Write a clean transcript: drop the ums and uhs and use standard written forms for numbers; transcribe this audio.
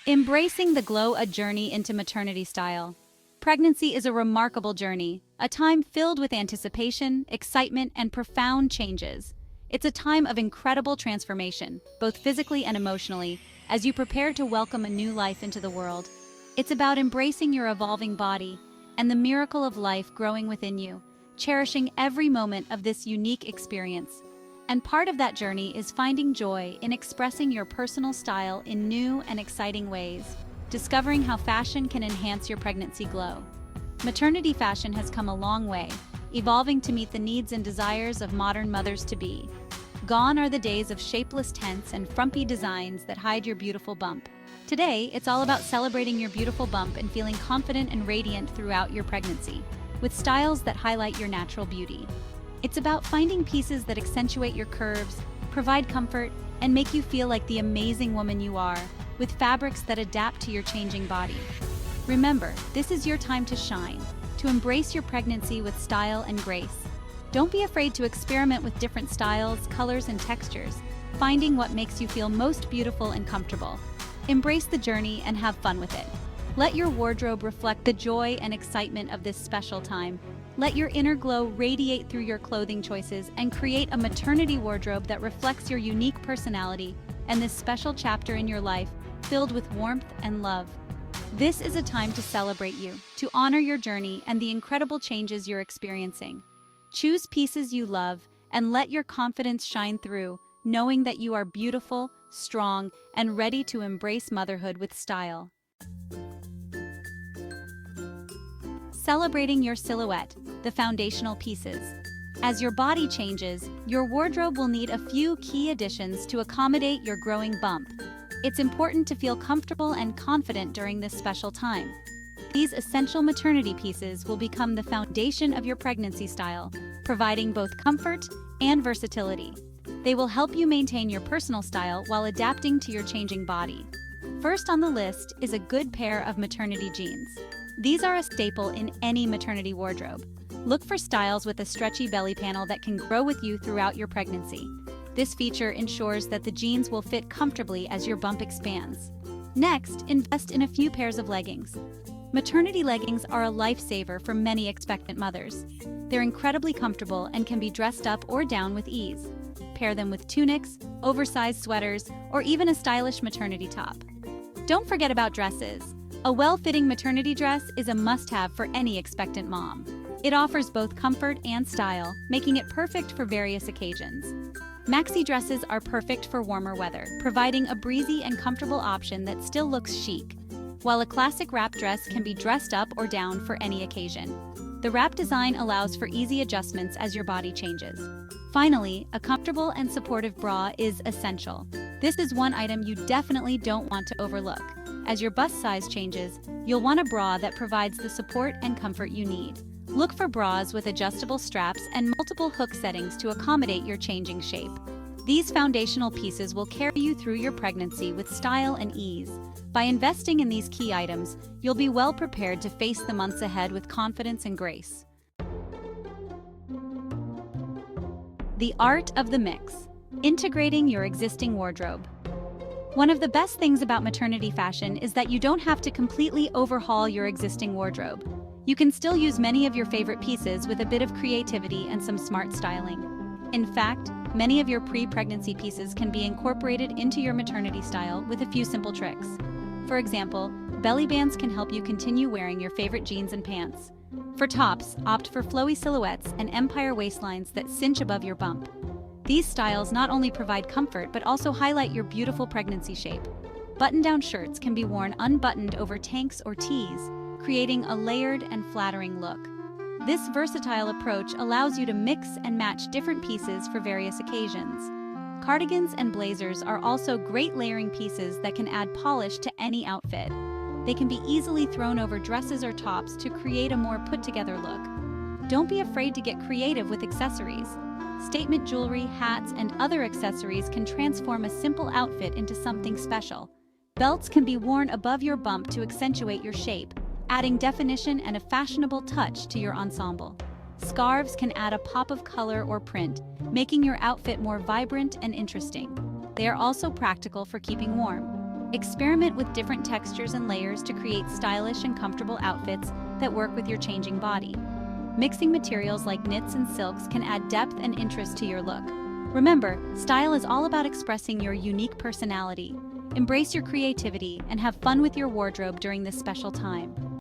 Embracing the glow, a journey into maternity style. Pregnancy is a remarkable journey, a time filled with anticipation, excitement, and profound changes. It's a time of incredible transformation, both physically and emotionally, as you prepare to welcome a new life into the world. It's about embracing your evolving body and the miracle of life growing within you, cherishing every moment of this unique experience. And part of that journey is finding joy in expressing your personal style in new and exciting ways, discovering how fashion can enhance your pregnancy glow. Maternity fashion has come a long way, evolving to meet the needs and desires of modern mothers-to-be. Gone are the days of shapeless tents and frumpy designs that hide your beautiful bump. Today, it's all about celebrating your beautiful bump and feeling confident and radiant throughout your pregnancy, with styles that highlight your natural beauty. It's about finding pieces that accentuate your curves, provide comfort, and make you feel like the amazing woman you are, with fabrics that adapt to your changing body. Remember, this is your time to shine, to embrace your pregnancy with style and grace. Don't be afraid to experiment with different styles, colors, and textures, finding what makes you feel most beautiful and comfortable. Embrace the journey and have fun with it. Let your wardrobe reflect the joy and excitement of this special time. Let your inner glow radiate through your clothing choices and create a maternity wardrobe that reflects your unique personality and this special chapter in your life filled with warmth and love. This is a time to celebrate you, to honor your journey and the incredible changes you're experiencing. Choose pieces you love and let your confidence shine through, knowing that you are beautiful, strong, and ready to embrace motherhood with style. Celebrating your silhouette, the foundational pieces. As your body changes, your wardrobe will need a few key additions to accommodate your growing bump. It's important to feel comfortable and confident during this special time. These essential maternity pieces will become the foundation of your pregnancy style, providing both comfort and versatility. They will help you maintain your personal style while adapting to your changing body. First on the list is a good pair of maternity jeans. These are a staple in any maternity wardrobe. Look for styles with a stretchy belly panel that can grow with you throughout your pregnancy. This feature ensures that the jeans will fit comfortably as your bump expands. Next, invest in a few pairs of leggings. Maternity leggings are a lifesaver for many expectant mothers. They're incredibly comfortable and can be dressed up or down with ease. Pair them with tunics, oversized sweaters, or even a stylish maternity top. Don't forget about dresses. A well-fitting maternity dress is a must-have for any expectant mom. It offers both comfort and style, making it perfect for various occasions. Maxi dresses are perfect for warmer weather, providing a breezy and comfortable option that still looks chic, while a classic wrap dress can be dressed up or down for any occasion. The wrap design allows for easy adjustments as your body changes. Finally, a comfortable and supportive bra is essential. This is one item you definitely don't want to overlook. As your bust size changes, you'll want a bra that provides the support and comfort you need. Look for bras with adjustable straps and multiple hook settings to accommodate your changing shape. These foundational pieces will carry you through your pregnancy with style and ease. By investing in these key items, you'll be well prepared to face the months ahead with confidence and grace. The art of the mix. Integrating your existing wardrobe. One of the best things about maternity fashion is that you don't have to completely overhaul your existing wardrobe. You can still use many of your favorite pieces with a bit of creativity and some smart styling. In fact, many of your pre-pregnancy pieces can be incorporated into your maternity style with a few simple tricks. For example, belly bands can help you continue wearing your favorite jeans and pants. For tops, opt for flowy silhouettes and empire waistlines that cinch above your bump. These styles not only provide comfort but also highlight your beautiful pregnancy shape. Button-down shirts can be worn unbuttoned over tanks or tees, creating a layered and flattering look. This versatile approach allows you to mix and match different pieces for various occasions. Cardigans and blazers are also great layering pieces that can add polish to any outfit. They can be easily thrown over dresses or tops to create a more put-together look. Don't be afraid to get creative with accessories. Statement jewelry, hats, and other accessories can transform a simple outfit into something special. Belts can be worn above your bump to accentuate your shape, adding definition and a fashionable touch to your ensemble. Scarves can add a pop of color or print, making your outfit more vibrant and interesting. They are also practical for keeping warm. Experiment with different textures and layers to create stylish and comfortable outfits that work with your changing body. Mixing materials like knits and silks can add depth and interest to your look. Remember, style is all about expressing your unique personality. Embrace your creativity and have fun with your wardrobe during this special time.